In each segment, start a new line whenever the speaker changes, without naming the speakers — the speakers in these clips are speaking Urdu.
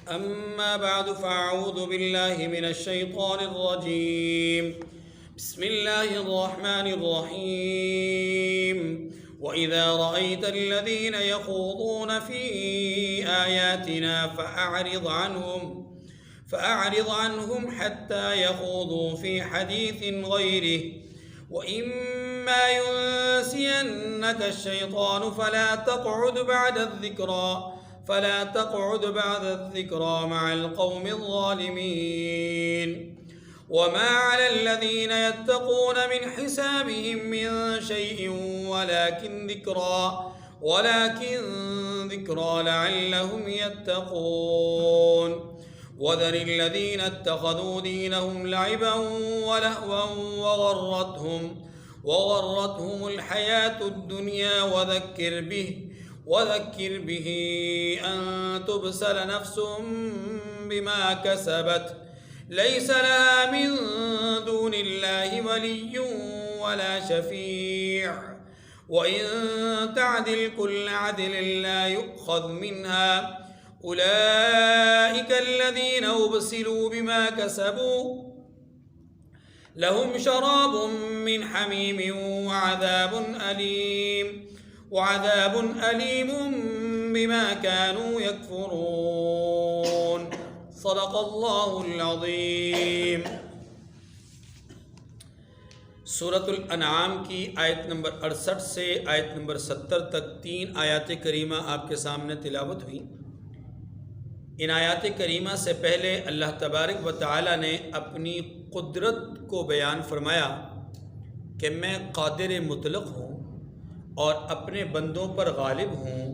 أما بعد فأعوذ بالله من الشيطان الرجيم. بسم الله الرحمن الرحيم. وإذا رأيت الذين يخوضون في آياتنا فأعرض عنهم حتى يخوضوا في حديث غيره وإما ينسينك الشيطان فلا تقعد بعد الذكرى مع القوم الظالمين. وما على الذين يتقون من حسابهم من شيء ولكن ذكرى لعلهم يتقون. وذر الذين اتخذوا دينهم لعبا ولهوا وغرتهم الحياة الدنيا وذكر به أن تبسل نفس بما كسبت ليس لها من دون الله ولي ولا شفيع وإن تعدل كل عدل لا يؤخذ منها أولئك الذين أبسلوا بما كسبوا لهم شراب من حميم وعذاب أليم بما كانوا يكفرون. صدق اللہ العظیم. سورۃ الانعام کی آیت نمبر 68 سے آیت نمبر 70 تک 3 آیات کریمہ آپ کے سامنے تلاوت ہوئی. ان آیات کریمہ سے پہلے اللہ تبارک و تعالی نے اپنی قدرت کو بیان فرمایا کہ میں قادر مطلق ہوں اور اپنے بندوں پر غالب ہوں،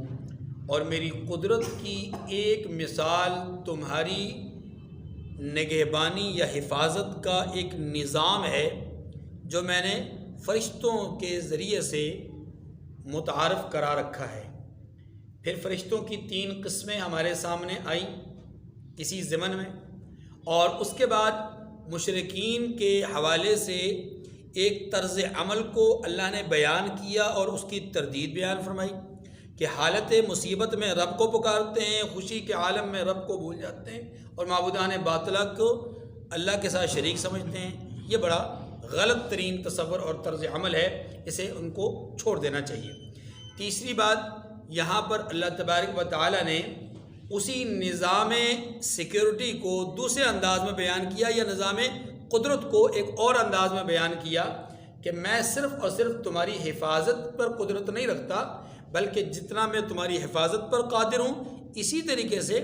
اور میری قدرت کی ایک مثال تمہاری نگہبانی یا حفاظت کا ایک نظام ہے جو میں نے فرشتوں کے ذریعے سے متعارف کرا رکھا ہے. پھر فرشتوں کی 3 قسمیں ہمارے سامنے آئیں اسی ضمن میں، اور اس کے بعد مشرکین کے حوالے سے ایک طرز عمل کو اللہ نے بیان کیا اور اس کی تردید بیان فرمائی کہ حالت مصیبت میں رب کو پکارتے ہیں، خوشی کے عالم میں رب کو بھول جاتے ہیں اور معبودان باطلہ کو اللہ کے ساتھ شریک سمجھتے ہیں. یہ بڑا غلط ترین تصور اور طرز عمل ہے، اسے ان کو چھوڑ دینا چاہیے. تیسری بات، یہاں پر اللہ تبارک و تعالی نے اسی نظام سیکیورٹی کو دوسرے انداز میں بیان کیا، یا نظام قدرت کو ایک اور انداز میں بیان کیا کہ میں صرف اور صرف تمہاری حفاظت پر قدرت نہیں رکھتا، بلکہ جتنا میں تمہاری حفاظت پر قادر ہوں اسی طریقے سے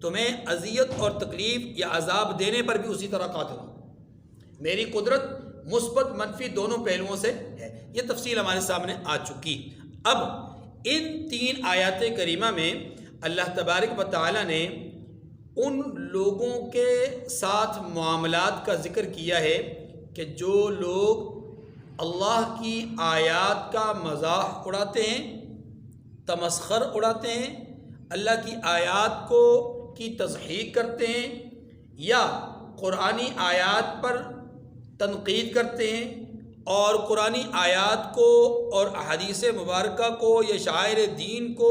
تمہیں اذیت اور تکلیف یا عذاب دینے پر بھی اسی طرح قادر ہوں. میری قدرت مثبت منفی دونوں پہلوؤں سے ہے. یہ تفصیل ہمارے سامنے آ چکی. اب ان 3 آیات کریمہ میں اللہ تبارک و تعالی نے ان لوگوں کے ساتھ معاملات کا ذکر کیا ہے کہ جو لوگ اللہ کی آیات کا مزاح اڑاتے ہیں، تمسخر اڑاتے ہیں، اللہ کی آیات کی تضحیق کرتے ہیں، یا قرآنی آیات پر تنقید کرتے ہیں اور قرآنی آیات کو اور احادیث مبارکہ کو یا شعائر دین کو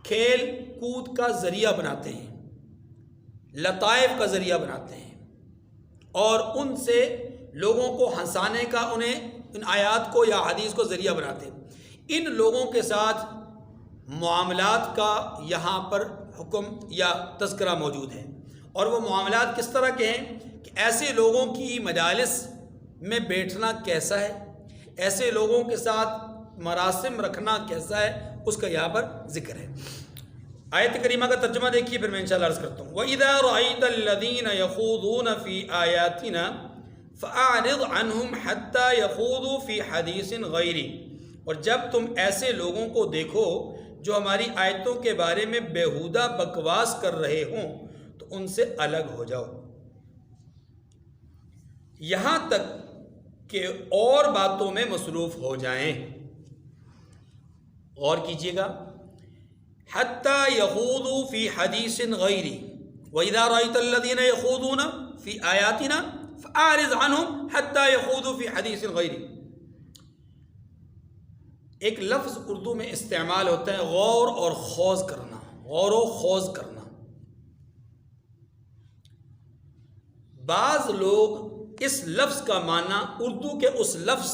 کھیل کود کا ذریعہ بناتے ہیں، لطائف کا ذریعہ بناتے ہیں، اور ان سے لوگوں کو ہنسانے کا انہیں ان آیات کو یا حدیث کو ذریعہ بناتے ہیں. ان لوگوں کے ساتھ معاملات کا یہاں پر حکم یا تذکرہ موجود ہے. اور وہ معاملات کس طرح کے ہیں کہ ایسے لوگوں کی مجالس میں بیٹھنا کیسا ہے، ایسے لوگوں کے ساتھ مراسم رکھنا کیسا ہے، اس کا یہاں پر ذکر ہے. آیت کریمہ کا ترجمہ دیکھیے، پھر میں انشاءاللہ عرض کرتا ہوں. وَإِذَا رَأَيْتَ الَّذِينَ يَخُوضُونَ فِي آيَاتِنَا فَأَعْرِضْ عَنْهُمْ حَتَّى يَخُوضُوا فِي حَدِيثٍ غَيْرِهِ. اور جب تم ایسے لوگوں کو دیکھو جو ہماری آیتوں کے بارے میں بیہودہ بکواس کر رہے ہوں تو ان سے الگ ہو جاؤ، یہاں تک کہ اور باتوں میں مصروف ہو جائیں. غور کیجیے گا، حتیٰ یخوضوا فی حدیث غیری وَإِذَا رَأَيْتَ الَّذِينَ يَخُوضُونَ فِي آیَاتِنَا فَأَعْرِضْ عَنْهُمْ حَتَّى يَخُوضُوا فِي حَدِيثٍ غَيْرِهِ. ایک لفظ اردو میں استعمال ہوتا ہے غور اور خوض کرنا، غور و خوض کرنا. بعض لوگ اس لفظ کا معنی اردو کے اس لفظ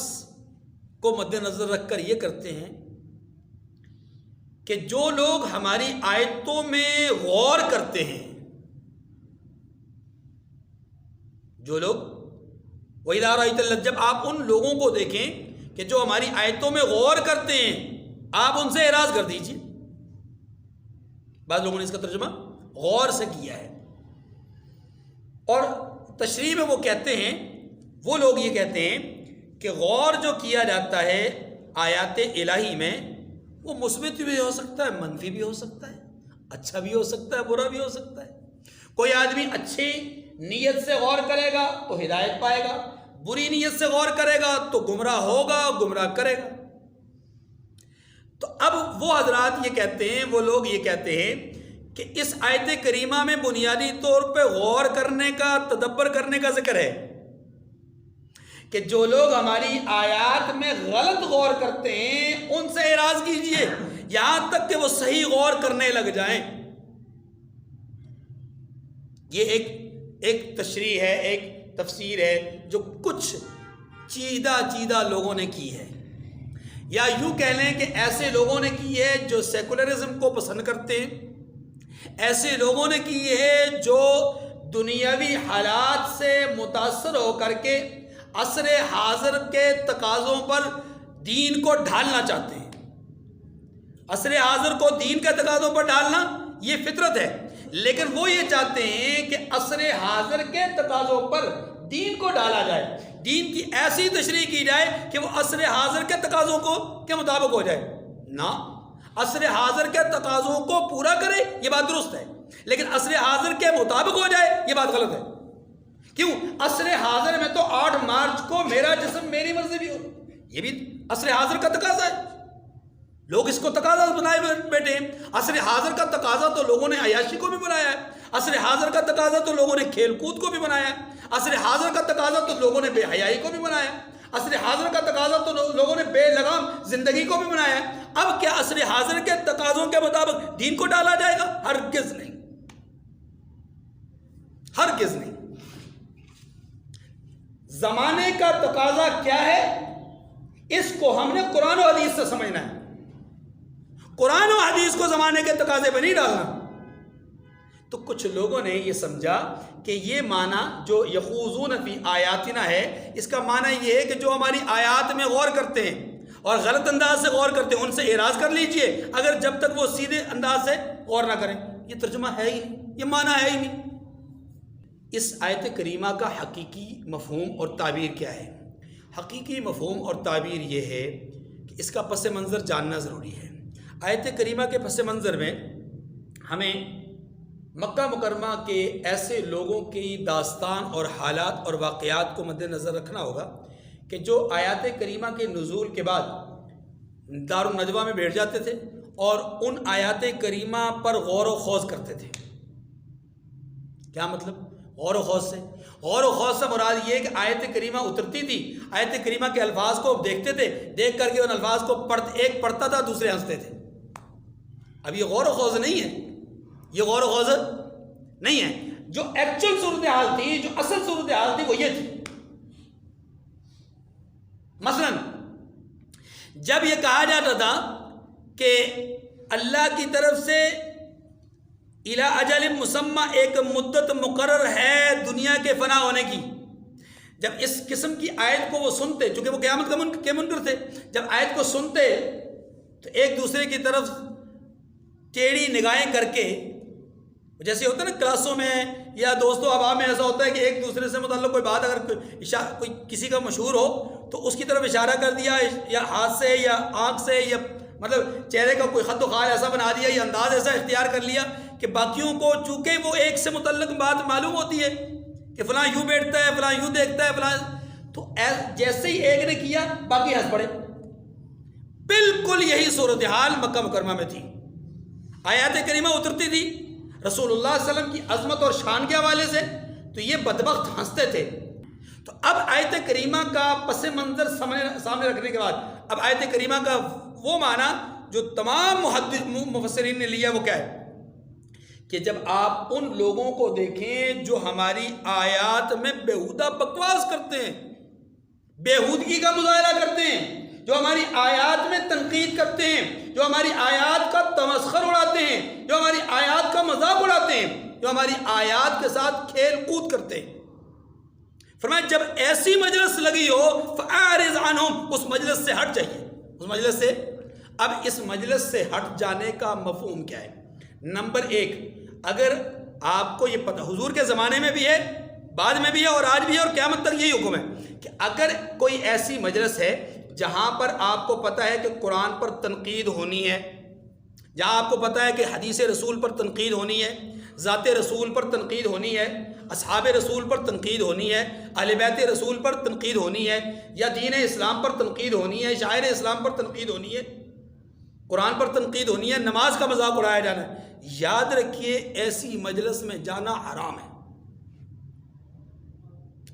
کو مد نظر رکھ کر یہ کرتے ہیں کہ جو لوگ ہماری آیتوں میں غور کرتے ہیں، جو لوگ وَإِذَا رَأَيْتَ الَّذِينَ، جب آپ ان لوگوں کو دیکھیں کہ جو ہماری آیتوں میں غور کرتے ہیں، آپ ان سے اعراض کر دیجئے۔ بعض لوگوں نے اس کا ترجمہ غور سے کیا ہے، اور تشریح میں وہ کہتے ہیں، وہ لوگ یہ کہتے ہیں کہ غور جو کیا جاتا ہے آیات الہی میں، وہ مثبت بھی ہو سکتا ہے، منفی بھی ہو سکتا ہے، اچھا بھی ہو سکتا ہے، برا بھی ہو سکتا ہے۔ کوئی آدمی اچھی نیت سے غور کرے گا تو ہدایت پائے گا، بری نیت سے غور کرے گا تو گمراہ ہوگا، گمراہ کرے گا۔ تو اب وہ حضرات یہ کہتے ہیں، وہ لوگ یہ کہتے ہیں کہ اس آیت کریمہ میں بنیادی طور پہ غور کرنے کا، تدبر کرنے کا ذکر ہے، کہ جو لوگ ہماری آیات میں غلط غور کرتے ہیں ان سے اعراض کیجئے یہاں تک کہ وہ صحیح غور کرنے لگ جائیں۔ یہ ایک تشریح ہے، ایک تفسیر ہے جو کچھ چیدہ لوگوں نے کی ہے، یا یوں کہہ لیں کہ ایسے لوگوں نے کی ہے جو سیکولرزم کو پسند کرتے ہیں، ایسے لوگوں نے کی ہے جو دنیاوی حالات سے متاثر ہو کر کے عصر حاضر کے تقاضوں پر دین کو ڈھالنا چاہتے ہیں۔ عصر حاضر کو دین کے تقاضوں پر ڈھالنا یہ فطرت ہے، لیکن وہ یہ چاہتے ہیں کہ عصر حاضر کے تقاضوں پر دین کو ڈالا جائے، دین کی ایسی تشریح کی جائے کہ وہ عصر حاضر کے تقاضوں کے مطابق ہو جائے۔ نہ، عصر حاضر کے تقاضوں کو پورا کرے یہ بات درست ہے، لیکن عصر حاضر کے مطابق ہو جائے یہ بات غلط ہے۔ کیوں؟ عصر حاضر میں تو 8 مارچ کو میرا جسم میری مرضی بھی ہو، یہ بھی عصر حاضر کا تقاضا ہے، لوگ اس کو تقاضا بنائے بیٹھے ہیں۔ عصر حاضر کا تقاضا تو لوگوں نے عیاشی کو بھی بنایا ہے، عصر حاضر کا تقاضا تو لوگوں نے کھیل کود کو بھی بنایا ہے، عصر حاضر کا تقاضا تو لوگوں نے بے حیائی کو بھی بنایا ہے، عصر حاضر کا تقاضا تو لوگوں نے بے لگام زندگی کو بھی بنایا ہے۔ اب کیا عصر حاضر کے تقاضوں کے مطابق دین کو ڈالا جائے گا؟ ہرگز نہیں، ہرگز نہیں۔ زمانے کا تقاضا کیا ہے اس کو ہم نے قرآن و حدیث سے سمجھنا ہے، قرآن و حدیث کو زمانے کے تقاضے پہ نہیں ڈالنا۔ تو کچھ لوگوں نے یہ سمجھا کہ یہ معنی جو یخوضون فی آیاتنا ہے، اس کا معنی یہ ہے کہ جو ہماری آیات میں غور کرتے ہیں اور غلط انداز سے غور کرتے ہیں ان سے اعراض کر لیجئے، اگر جب تک وہ سیدھے انداز سے غور نہ کریں۔ یہ ترجمہ ہے ہی نہیں، یہ معنی ہے ہی نہیں۔ اس آیت کریمہ کا حقیقی مفہوم اور تعبیر کیا ہے؟ حقیقی مفہوم اور تعبیر یہ ہے کہ اس کا پس منظر جاننا ضروری ہے۔ آیت کریمہ کے پس منظر میں ہمیں مکہ مکرمہ کے ایسے لوگوں کی داستان اور حالات اور واقعات کو مد نظر رکھنا ہوگا کہ جو آیات کریمہ کے نزول کے بعد دار الندوہ میں بیٹھ جاتے تھے اور ان آیات کریمہ پر غور و خوض کرتے تھے۔ کیا مطلب غور و خوض سے؟ غور و خوض سے مراد یہ کہ آیت کریمہ اترتی تھی، آیت کریمہ کے الفاظ کو دیکھتے تھے، دیکھ کر کے ان الفاظ کو ایک پڑھتا تھا، دوسرے ہنستے تھے۔ اب یہ غور و خوض نہیں ہے، یہ غور و خوض نہیں ہے۔ جو ایکچول صورتحال تھی، جو اصل صورتحال تھی وہ یہ تھی۔ مثلا جب یہ کہا جاتا تھا کہ اللہ کی طرف سے الی اجل مسمى ایک مدت مقرر ہے دنیا کے فنا ہونے کی، جب اس قسم کی آیت کو وہ سنتے، چونکہ وہ قیامت کے منکر تھے، جب آیت کو سنتے تو ایک دوسرے کی طرف ٹیڑھی نگاہیں کر کے، جیسے ہوتا ہے نا کلاسوں میں یا دوستوں احباب میں، ایسا ہوتا ہے کہ ایک دوسرے سے متعلق کوئی بات اگر کوئی کسی کا مشہور ہو تو اس کی طرف اشارہ کر دیا، یا ہاتھ سے یا آنکھ سے، یا مطلب چہرے کا کوئی خط و خال ایسا بنا دیا یا انداز ایسا اختیار کر لیا کہ باقیوں کو چونکہ وہ ایک سے متعلق بات معلوم ہوتی ہے کہ فلاں یوں بیٹھتا ہے، فلاں یوں دیکھتا ہے، فلاں، تو جیسے ہی ایک نے کیا باقی ہنس پڑے۔ بالکل یہی صورتحال مکہ مکرمہ میں تھی۔ آیات کریمہ اترتی تھی رسول اللہ صلی اللہ علیہ وسلم کی عظمت اور شان کے حوالے سے، تو یہ بدبخت ہنستے تھے۔ تو اب آیت کریمہ کا پس منظر سامنے رکھنے کے بعد اب آیت کریمہ کا وہ معنی جو تمام مفسرین نے لیا وہ کیا ہے کہ جب آپ ان لوگوں کو دیکھیں جو ہماری آیات میں بیہودہ بکواس کرتے ہیں، بیہودگی کا مظاہرہ کرتے ہیں، جو ہماری آیات میں تنقید کرتے ہیں، جو ہماری آیات کا تمسخر اڑاتے ہیں، جو ہماری آیات کا مذاق اڑاتے ہیں، جو ہماری آیات کے ساتھ کھیل کود کرتے ہیں، فرمایا جب ایسی مجلس لگی ہو فَأَعْرِضْ عَنْهُمْ، اس مجلس سے ہٹ جائیے، اس مجلس سے۔ اب اس مجلس سے ہٹ جانے کا مفہوم کیا ہے؟ نمبر ایک، اگر آپ کو یہ پتہ حضور کے زمانے میں بھی ہے، بعد میں بھی ہے اور آج بھی ہے اور قیامت تک یہی حکم ہے کہ اگر کوئی ایسی مجلس ہے جہاں پر آپ کو پتہ ہے کہ قرآن پر تنقید ہونی ہے، جہاں آپ کو پتہ ہے کہ حدیث رسول پر تنقید ہونی ہے، ذات رسول پر تنقید ہونی ہے، اصحاب رسول پر تنقید ہونی ہے، اہل بیت رسول پر تنقید ہونی ہے، یا دین اسلام پر تنقید ہونی ہے، شاعر اسلام پر تنقید ہونی ہے، قرآن پر تنقید ہونی ہے، نماز کا مذاق اڑایا جانا ہے، یاد رکھیے ایسی مجلس میں جانا حرام ہے۔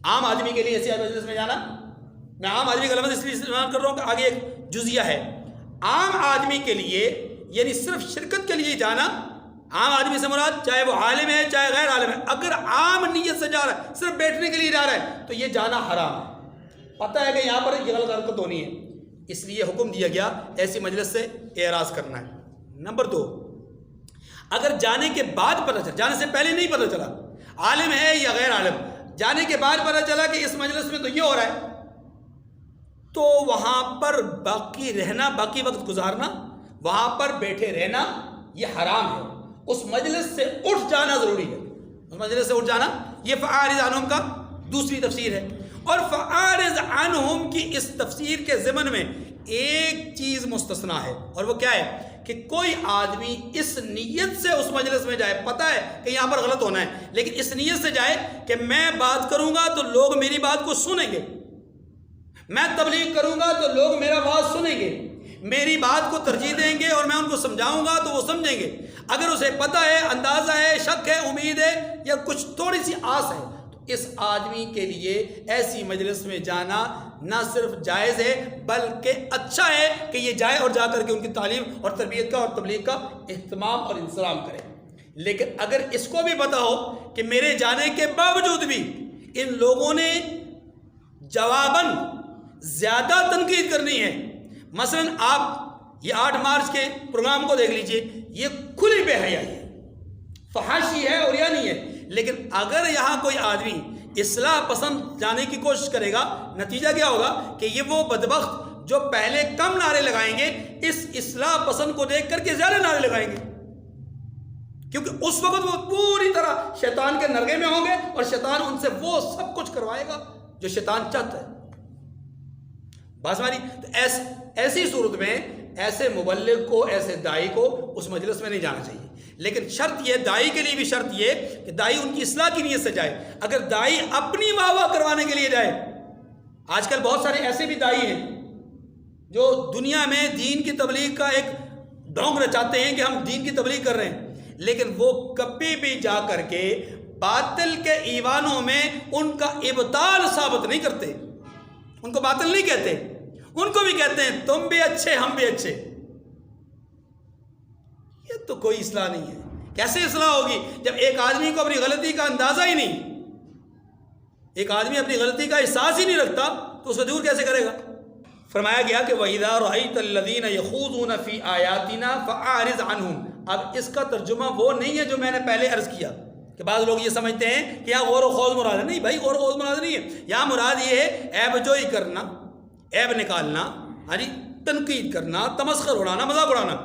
عام آدمی کے لیے ایسی مجلس میں جانا، میں عام آدمی کا لفظ اس لیے استعمال کر رہا ہوں کہ آگے ایک جزیہ ہے، عام آدمی کے لیے یعنی صرف شرکت کے لیے جانا، عام آدمی سے مراد چاہے وہ عالم ہے چاہے غیر عالم ہے، اگر عام نیت سے جا رہا ہے، صرف بیٹھنے کے لیے جا رہا ہے تو یہ جانا حرام ہے، پتہ ہے کہ یہاں پر یہ غلط حرکت ہونی ہے، اس لیے حکم دیا گیا ایسی مجلس سے اعراض کرنا ہے۔ نمبر دو، اگر جانے کے بعد پتہ چلا، جانے سے پہلے نہیں پتہ چلا عالم ہے یا غیر عالم، جانے کے بعد پتہ چلا کہ اس مجلس میں تو یہ ہو رہا ہے، تو وہاں پر باقی رہنا، باقی وقت گزارنا، وہاں پر بیٹھے رہنا یہ حرام ہے، اس مجلس سے اٹھ جانا ضروری ہے، اس مجلس سے اٹھ جانا، یہ فَأَعْرِضْ عَنْهُمْ کا دوسری تفسیر ہے۔ اور فَأَعْرِضْ عَنْهُمْ کی اس تفسیر کے ضمن میں ایک چیز مستثنا ہے، اور وہ کیا ہے کہ کوئی آدمی اس نیت سے اس مجلس میں جائے، پتہ ہے کہ یہاں پر غلط ہونا ہے، لیکن اس نیت سے جائے کہ میں بات کروں گا تو لوگ میری بات کو سنیں گے، میں تبلیغ کروں گا تو لوگ میرا بات سنیں گے، میری بات کو ترجیح دیں گے اور میں ان کو سمجھاؤں گا تو وہ سمجھیں گے، اگر اسے پتہ ہے، اندازہ ہے، شک ہے، امید ہے یا کچھ تھوڑی سی آس ہے، تو اس آدمی کے لیے ایسی مجلس میں جانا نہ صرف جائز ہے بلکہ اچھا ہے کہ یہ جائے اور جا کر کے ان کی تعلیم اور تربیت کا اور تبلیغ کا اہتمام اور انصرام کرے۔ لیکن اگر اس کو بھی پتہ ہو کہ میرے جانے کے باوجود بھی ان لوگوں نے جواباً زیادہ تنقید کرنی ہے، مثلا آپ یہ 8 مارچ کے پروگرام کو دیکھ لیجئے، یہ کھلی بے حیائی ہے، فحاشی ہے اور یہ نہیں ہے، لیکن اگر یہاں کوئی آدمی اصلاح پسند جانے کی کوشش کرے گا، نتیجہ کیا ہوگا کہ یہ وہ بدبخت جو پہلے کم نعرے لگائیں گے اس اصلاح پسند کو دیکھ کر کے زیادہ نعرے لگائیں گے، کیونکہ اس وقت وہ پوری طرح شیطان کے نرغے میں ہوں گے اور شیطان ان سے وہ سب کچھ کروائے گا جو شیطان چاہتا ہے۔ بات ہماری تو ایسی صورت میں ایسے مبلغ کو، ایسے داعی کو اس مجلس میں نہیں جانا چاہیے، لیکن شرط یہ، داعی کے لیے بھی شرط یہ کہ داعی ان کی اصلاح کی نیت سے جائے۔ اگر داعی اپنی واہ واہ کروانے کے لیے جائے، آج کل بہت سارے ایسے بھی داعی ہیں جو دنیا میں دین کی تبلیغ کا ایک ڈھونگ رچاتے ہیں کہ ہم دین کی تبلیغ کر رہے ہیں، لیکن وہ کبھی بھی جا کر کے باطل کے ایوانوں میں ان کا ابطال ثابت نہیں کرتے، ان کو باطل نہیں کہتے، ان کو بھی کہتے ہیں تم بھی اچھے ہم بھی اچھے۔ یہ تو کوئی اصلاح نہیں ہے۔ کیسے اصلاح ہوگی جب ایک آدمی کو اپنی غلطی کا اندازہ ہی نہیں، ایک آدمی اپنی غلطی کا احساس ہی نہیں رکھتا تو اس کو دور کیسے کرے گا؟ فرمایا گیا کہ وَإِذَا رَأَيْتَ الَّذِينَ يَخُوضُونَ فِي آيَاتِنَا فَأَعْرِضْ عَنْهُمْ۔ اب اس کا ترجمہ وہ نہیں ہے جو میں نے پہلے عرض کیا کہ بعض لوگ یہ سمجھتے ہیں کہ یہاں غور و خوض مراد ہے، نہیں بھائی، غور و خوض مراد نہیں ہے، یہاں مراد یہ ہے عیب جوئی کرنا، عیب نکالنا، تنقید کرنا، تمسخر اڑانا، مذاق اڑانا،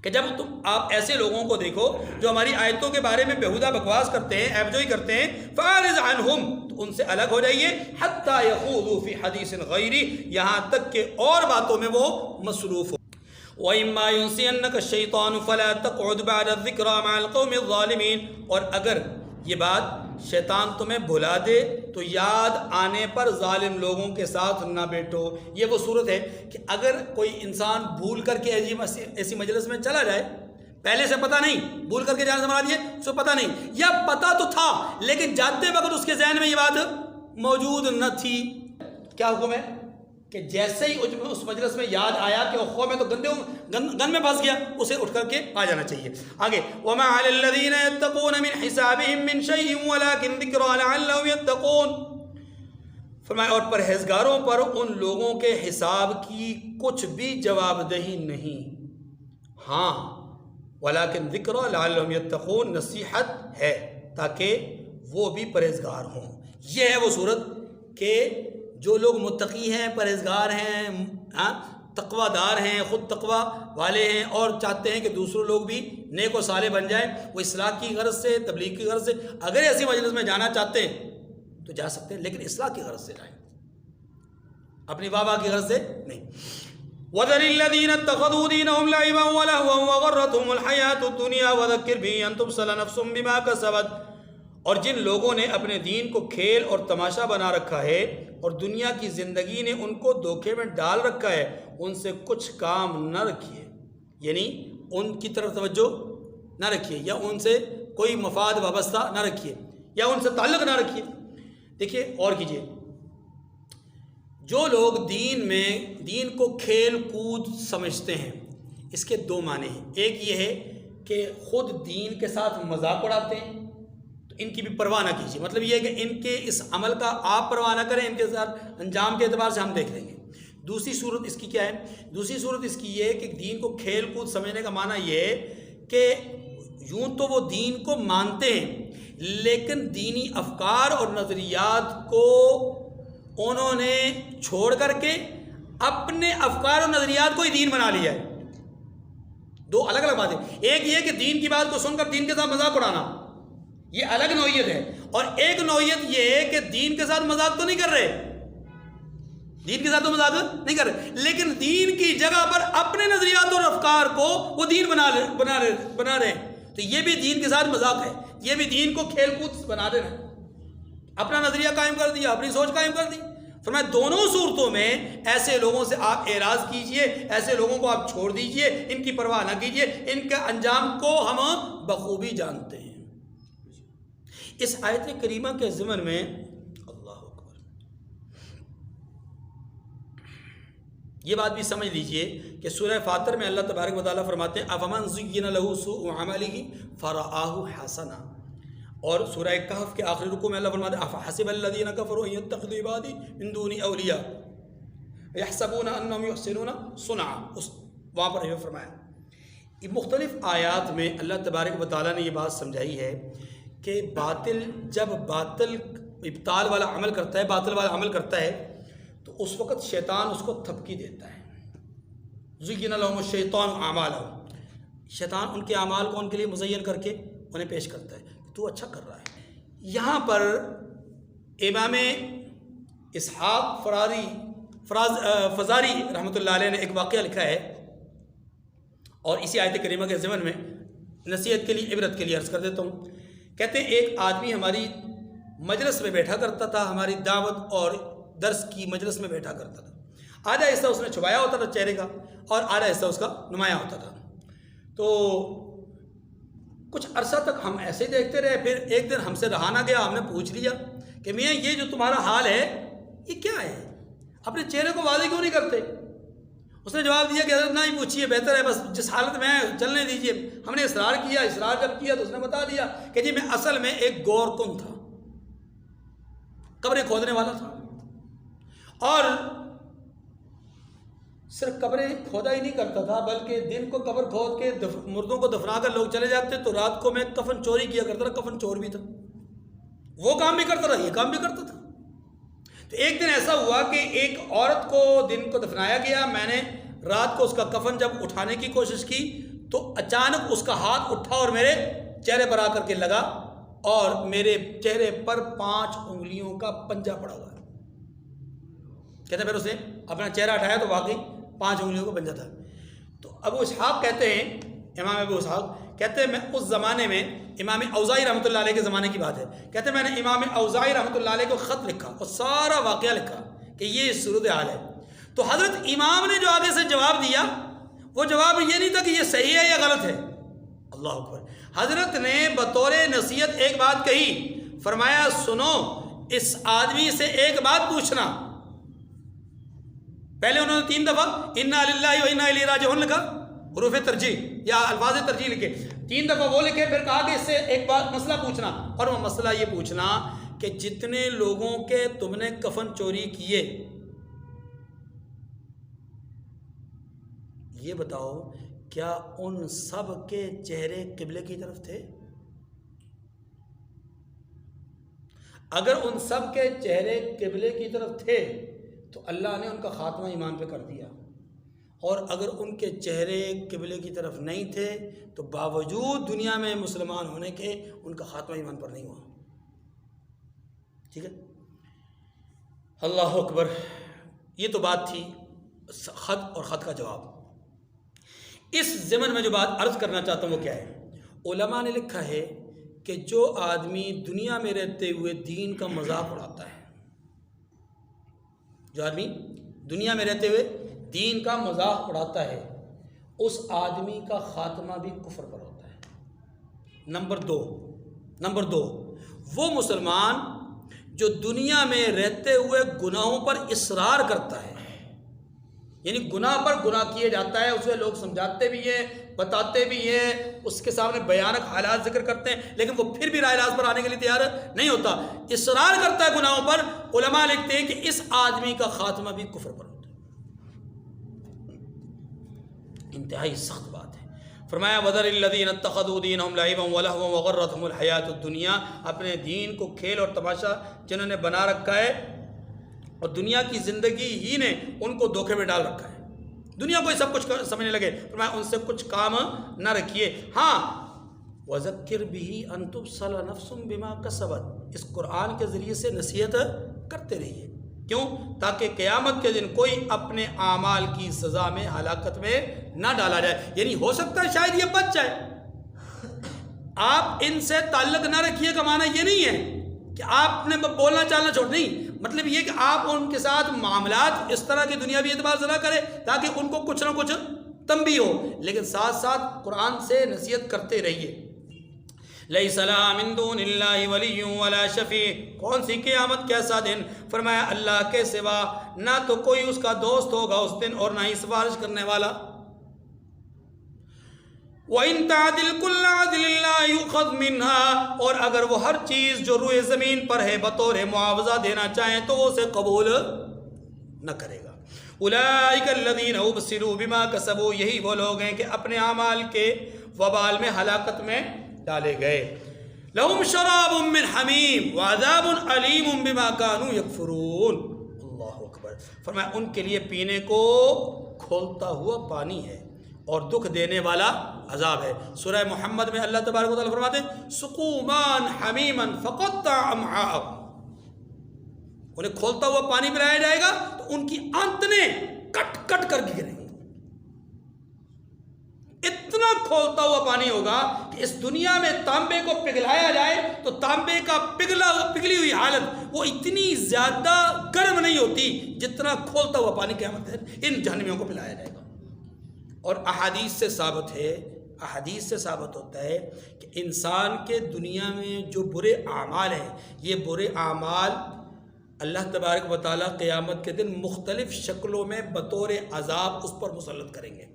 کہ جب آپ ایسے لوگوں کو دیکھو جو ہماری آیتوں کے بارے میں بیہودہ بکواس کرتے ہیں، عیب جوئی کرتے ہیں، فَأَعْرِضْ عَنْهُمْ، تو ان سے الگ ہو جائیے، حَتَّى يَخُوضُوا فِي حَدِيثٍ غَيْرِهِ، یہاں تک کہ اور باتوں میں وہ مصروف ہو۔ وَإِمَّا يُنْسِيَنَّكَ الشَّيْطَانُ فَلَا تَقْعُدْ بَعْدَ الذِّكْرَىٰ مَعَ الْقَوْمِ الظَّالِمِينَ، اور اگر یہ بات شیطان تمہیں بھلا دے تو یاد آنے پر ظالم لوگوں کے ساتھ نہ بیٹھو۔ یہ وہ صورت ہے کہ اگر کوئی انسان بھول کر کے ایسی مجلس میں چلا جائے، پہلے سے پتہ نہیں، بھول کر کے جانے سے مراد یہ اس کو پتہ نہیں، یا پتہ تو تھا لیکن جاتے وقت اس کے ذہن میں یہ بات موجود نہ تھی، کیا حکم ہے؟ کہ جیسے ہی اس مجلس میں یاد آیا کہ اوہ میں تو گن میں پھنس گیا، اسے اٹھ کر کے آ جانا چاہیے۔ آگے وَمَا عَلَى الَّذِينَ يَتَّقُونَ مِنْ حِسَابِهِمْ مِنْ شَيْءٍ وَلَكِنْ ذِكْرَىٰ لَعَلَّهُمْ يَتَّقُونَ۔ فرمایا اور پرہیزگاروں پر ان لوگوں کے حساب کی کچھ بھی جواب دہی نہیں، ہاں وَلَكِنْ ذِكْرَىٰ لَعَلَّهُمْ يَتَّقُونَ، نصیحت ہے تاکہ وہ بھی پرہیزگار ہوں۔ یہ ہے وہ صورت کہ جو لوگ متقی ہیں، پرہیزگار ہیں، تقوی دار ہیں، خود تقوی والے ہیں اور چاہتے ہیں کہ دوسرے لوگ بھی نیک و صالح بن جائیں، وہ اصلاح کی غرض سے، تبلیغ کی غرض سے اگر ایسی مجلس میں جانا چاہتے ہیں تو جا سکتے ہیں، لیکن اصلاح کی غرض سے جائیں، اپنی بابا کی غرض سے نہیں۔ وَذَرِ الَّذِينَ اتَّخَذُوا دِينَهُمْ لَعِبًا وَلَهْوًا وَغَرَّتْهُمُ الْحَيَاةُ الدُّنْيَا وَذَكِّرْ بِهِ أَن تُبْصَلَ نَفْسٌ بِمَا كَسَبَتْ، اور جن لوگوں نے اپنے دین کو کھیل اور تماشا بنا رکھا ہے اور دنیا کی زندگی نے ان کو دھوکے میں ڈال رکھا ہے، ان سے کچھ کام نہ رکھیے، یعنی ان کی طرف توجہ نہ رکھیے یا ان سے کوئی مفاد وابستہ نہ رکھیے یا ان سے تعلق نہ رکھیے۔ دیکھیے اور کیجیے، جو لوگ دین کو کھیل کود سمجھتے ہیں، اس کے دو معنی ہیں۔ ایک یہ ہے کہ خود دین کے ساتھ مذاق اڑاتے ہیں، ان کی بھی پرواہ نہ کیجیے، مطلب یہ ہے کہ ان کے اس عمل کا آپ پرواہ نہ کریں، ان کے ساتھ انجام کے اعتبار سے ہم دیکھ لیں گے۔ دوسری صورت اس کی کیا ہے؟ دوسری صورت اس کی یہ ہے کہ دین کو کھیل کود سمجھنے کا معنی یہ ہے کہ یوں تو وہ دین کو مانتے ہیں لیکن دینی افکار اور نظریات کو انہوں نے چھوڑ کر کے اپنے افکار اور نظریات کو ہی دین بنا لیا ہے۔ دو الگ الگ باتیں، ایک یہ کہ دین کی بات کو سن کر دین کے ساتھ مذاق اڑانا، یہ الگ نوعیت ہے، اور ایک نوعیت یہ ہے کہ دین کے ساتھ مذاق تو نہیں کر رہے، دین کے ساتھ تو مذاق نہیں کر رہے لیکن دین کی جگہ پر اپنے نظریات اور افکار کو وہ دین بنا رہے ہیں، تو یہ بھی دین کے ساتھ مذاق ہے، یہ بھی دین کو کھیل کود بنا دے رہے ہیں، اپنا نظریہ قائم کر دیا، اپنی سوچ قائم کر دی۔ فرمایا دونوں صورتوں میں ایسے لوگوں سے آپ اعراض کیجئے، ایسے لوگوں کو آپ چھوڑ دیجئے، ان کی پرواہ نہ کیجئے، ان کے انجام کو ہم بخوبی جانتے ہیں۔ اس آیت کریمہ کے ضمن میں اللہ اکبر یہ بات بھی سمجھ لیجئے کہ سورہ فاطر میں اللہ تبارک و تعالیٰ فرماتے ہیں افمن زین لہ سوء عملہ فرآہ حسنا، اور سورہ کہف کے آخری رکوع میں اللہ فرماتے ہیں افحسب الذین کفروا ان یتخذوا عبادی من دونی اولیاء یحسبون انہم یحسنون صنعا، وہاں پر یہ فرمایا۔ مختلف آیات میں اللہ تبارک و تعالیٰ نے یہ بات سمجھائی ہے کہ جب باطل ابطال والا عمل کرتا ہے، باطل والا عمل کرتا ہے تو اس وقت شیطان اس کو تھپکی دیتا ہے۔ زین لہم الشیطان اعمالہم، شیطان ان کے اعمال کو ان کے لیے مزین کر کے انہیں پیش کرتا ہے کہ تو اچھا کر رہا ہے۔ یہاں پر امام اسحاق فزاری رحمۃ اللہ علیہ نے ایک واقعہ لکھا ہے اور اسی آیت کریمہ کے ضمن میں نصیحت کے لیے، عبرت کے لیے عرض کر دیتا ہوں۔ کہتے ہیں ایک آدمی ہماری مجلس میں بیٹھا کرتا تھا، ہماری دعوت اور درس کی مجلس میں بیٹھا کرتا تھا، آدھا حصہ اس نے چھپایا ہوتا تھا چہرے کا اور آدھا حصہ اس کا نمایاں ہوتا تھا۔ تو کچھ عرصہ تک ہم ایسے ہی دیکھتے رہے، پھر ایک دن ہم سے رہا نہ گیا، ہم نے پوچھ لیا کہ میاں یہ جو تمہارا حال ہے یہ کیا ہے، اپنے چہرے کو واضح کیوں نہیں کرتے؟ اس نے جواب دیا کہ حضرت نہ ہی پوچھیے، بہتر ہے بس جس حالت میں چلنے دیجیے۔ ہم نے اصرار کیا، اصرار جب کیا تو اس نے بتا دیا کہ جی میں اصل میں ایک گور کن تھا، قبریں کھودنے والا تھا، اور صرف قبریں کھودا ہی نہیں کرتا تھا بلکہ دن کو قبر کھود کے مردوں کو دفنا کر لوگ چلے جاتے تو رات کو میں کفن چوری کیا کرتا تھا، کفن چور بھی تھا، وہ کام بھی کرتا تھا، یہ کام بھی کرتا تھا۔ تو ایک دن ایسا ہوا کہ ایک عورت کو دن کو دفنایا گیا، میں نے رات کو اس کا کفن جب اٹھانے کی کوشش کی تو اچانک اس کا ہاتھ اٹھا اور میرے چہرے پر آ کر کے لگا اور میرے چہرے پر 5 انگلیوں کا پنجہ پڑا ہوا ہے۔ کہتے پھر اس نے اپنا چہرہ ہٹایا تو واقعی 5 انگلیوں کا پنجہ تھا۔ تو ابو اسحاق کہتے ہیں، امام ابو اسحاق کہتے ہیں میں اس زمانے میں امام اوزاعی رحمۃ اللہ علیہ کے زمانے کی بات ہے، کہتے ہیں میں نے امام اوزاعی رحمۃ اللہ علیہ کو خط لکھا اور سارا واقعہ لکھا کہ یہ صورت حال ہے۔ تو حضرت امام نے جو آگے سے جواب دیا وہ جواب یہ نہیں تھا کہ یہ صحیح ہے یا غلط ہے، اللہ اکبر، حضرت نے بطور نصیحت ایک بات کہی، فرمایا سنو اس آدمی سے ایک بات پوچھنا، پہلے انہوں نے 3 دفعہ انا للہ و انا الیہ راجعون لکھا، حروف ترجیح یا الفاظ ترجیح لکھے، 3 دفعہ وہ لکھے، پھر کہا کہ اس سے ایک بات مسئلہ پوچھنا، اور وہ مسئلہ یہ پوچھنا کہ جتنے لوگوں کے تم نے کفن چوری کیے، یہ بتاؤ کیا ان سب کے چہرے قبلے کی طرف تھے؟ اگر ان سب کے چہرے قبلے کی طرف تھے تو اللہ نے ان کا خاتمہ ایمان پہ کر دیا، اور اگر ان کے چہرے قبلے کی طرف نہیں تھے تو باوجود دنیا میں مسلمان ہونے کے ان کا خاتمہ ایمان پر نہیں ہوا۔ ٹھیک ہے، اللہ اکبر۔ یہ تو بات تھی خط اور خط کا جواب۔ اس ضمن میں جو بات عرض کرنا چاہتا ہوں وہ کیا ہے؟ علماء نے لکھا ہے کہ جو آدمی دنیا میں رہتے ہوئے دین کا مذاق اڑاتا ہے، جو آدمی دنیا میں رہتے ہوئے دین کا مذاق اڑاتا ہے، اس آدمی کا خاتمہ بھی کفر پر ہوتا ہے۔ نمبر دو وہ مسلمان جو دنیا میں رہتے ہوئے گناہوں پر اصرار کرتا ہے، یعنی گناہ پر گناہ کیے جاتا ہے، اسے لوگ سمجھاتے بھی ہیں، بتاتے بھی ہیں، اس کے سامنے بیانک حالات ذکر کرتے ہیں، لیکن وہ پھر بھی رائے راست پر آنے کے لیے تیار نہیں ہوتا، اصرار کرتا ہے گناہوں پر۔ علماء لکھتے ہیں کہ اس آدمی کا خاتمہ بھی کفر پر ہوتا ہے۔ انتہائی سخت بات ہے۔ فرمایا وَذَرِ الَّذِينَ اتَّخَذُوا دِينَهُمْ لَعِبًا وَلَهْوًا وَغَرَّتْهُمُ الْحَيَاةُ الدُّنْيَا، اپنے دین کو کھیل اور تماشا جنہوں نے بنا رکھا ہے اور دنیا کی زندگی ہی نے ان کو دھوکے میں ڈال رکھا ہے، دنیا کو سب کچھ سمجھنے لگے، فرمایا ان سے کچھ کام نہ رکھیے۔ ہاں وَذَكِّرْ بِهِ أَن تُبْصَلَ نَفْسٌ بِمَا كَسَبَتْ، اس قرآن کے ذریعے سے نصیحت کرتے رہیے، کیوں؟ تاکہ قیامت کے دن کوئی اپنے اعمال کی سزا میں ہلاکت میں نہ ڈالا جائے۔ یعنی ہو سکتا ہے شاید یہ بچ جائے، آپ ان سے تعلق نہ رکھیے کا معنی یہ نہیں ہے کہ آپ نے بولنا چالنا چھوڑ، نہیں، مطلب یہ کہ آپ ان کے ساتھ معاملات اس طرح کے دنیاوی اعتبار سے نہ کریں تاکہ ان کو کچھ نہ کچھ تنبیہ ہو، لیکن ساتھ ساتھ قرآن سے نصیحت کرتے رہیے۔ لَيْسَ لَهَا مِن دُونِ اللَّهِ وَلِيٌّ وَلَا شَفِيعٌ، کون سی قیامت کیسا دن؟ فرمایا اللہ کے سوا نہ تو کوئی اس کا دوست ہوگا اس دن اور نہ ہی سفارش کرنے والا۔ وَإِن تَعْدِلْ كُلَّ عَدْلٍ لَّا يُؤْخَذْ مِنْهَا، اور اگر وہ ہر چیز جو روئے زمین پر ہے بطور معاوضہ دینا چاہیں تو وہ اسے قبول نہ کرے گا۔ أُولَٰئِكَ الَّذِينَ أُبْصِرُوا بِمَا كَسَبُوا، یہی وہ لوگ ہیں کہ اپنے اعمال کے وبال میں ہلاکت میں ڈالے گئے۔ لَهُمْ شَرَابٌ مِّنْ حَمِيمٍ وَعَذَابٌ أَلِيمٌ بِمَا كَانُوا يَكْفُرُونَ۔ اللہ اکبر۔ فرمایا ان کے لیے پینے کو کھولتا ہوا پانی ہے اور دکھ دینے والا عذاب ہے۔ سورہ محمد میں اللہ تبارک و تعالیٰ فرماتے ہیں سقوا ماء حمیما فقطع امعاءهم، انہیں کھولتا ہوا پانی پلایا جائے گا تو ان کی آنتنیں کٹ کٹ کر گریں گی۔ اتنا کھولتا ہوا پانی ہوگا کہ اس دنیا میں تانبے کو پگھلایا جائے تو تانبے کا پگھلی ہوئی حالت وہ اتنی زیادہ گرم نہیں ہوتی جتنا کھولتا ہوا پانی قیامت ہے ان جہنمیوں کو پلایا جائے گا۔ اور احادیث سے ثابت ہوتا ہے کہ انسان کے دنیا میں جو برے اعمال ہیں، یہ برے اعمال اللہ تبارک و تعالیٰ قیامت کے دن مختلف شکلوں میں بطور عذاب اس پر مسلط کریں گے۔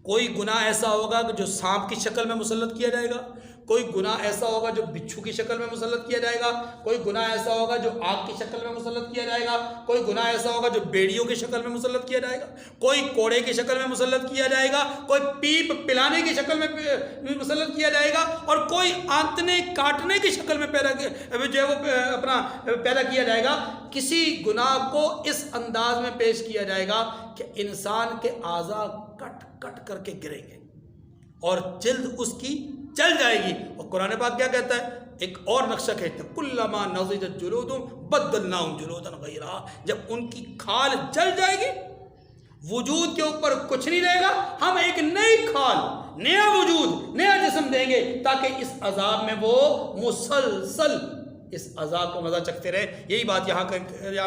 کوئی گناہ ایسا ہوگا کہ جو سانپ کی شکل میں مسلط کیا جائے گا، کوئی گناہ ایسا ہوگا جو بچھو کی شکل میں مسلط کیا جائے گا، کوئی گناہ ایسا ہوگا جو آگ کی شکل میں مسلط کیا جائے گا، کوئی گناہ ایسا ہوگا جو بیڑیوں کی شکل میں مسلط کیا جائے گا، کوئی کوڑے کی شکل میں مسلط کیا جائے گا، کوئی پیپ پلانے کی شکل میں مسلط کیا جائے گا، اور کوئی آنتنے کاٹنے کی شکل میں پیدا کیا جائے گا۔ کسی گناہ کو اس انداز میں پیش کیا جائے گا کہ انسان کے اعضاء کٹ کٹ کر کے گریں گے اور جلد اس کی جل جائے گی۔ اور قرآن پاک کیا کہتا ہے؟ ایک اور نقشہ کہتے ہیں کلما نضجت جلودہم بدلناہم جلودا غیرہا، جب ان کی کھال جل جائے گی، وجود کے اوپر کچھ نہیں رہے گا، ہم ایک نئی کھال، نیا وجود، نیا جسم دیں گے تاکہ اس عذاب میں وہ مسلسل اس عذاب کا مزہ چکھتے رہے۔ یہی بات یہاں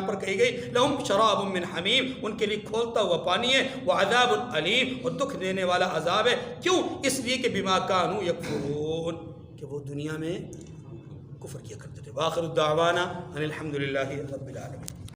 پر کہی گئی لہم شراب من حمیم، ان کے لیے کھولتا ہوا پانی ہے، وعذاب علیم، اور دکھ دینے والا عذاب ہے۔ کیوں؟ اس لیے کہ بما کانوا یکفرون، کہ وہ دنیا میں کفر کیا کرتے تھے۔ وآخر الدعوانا ان الحمد للہ رب العالمین۔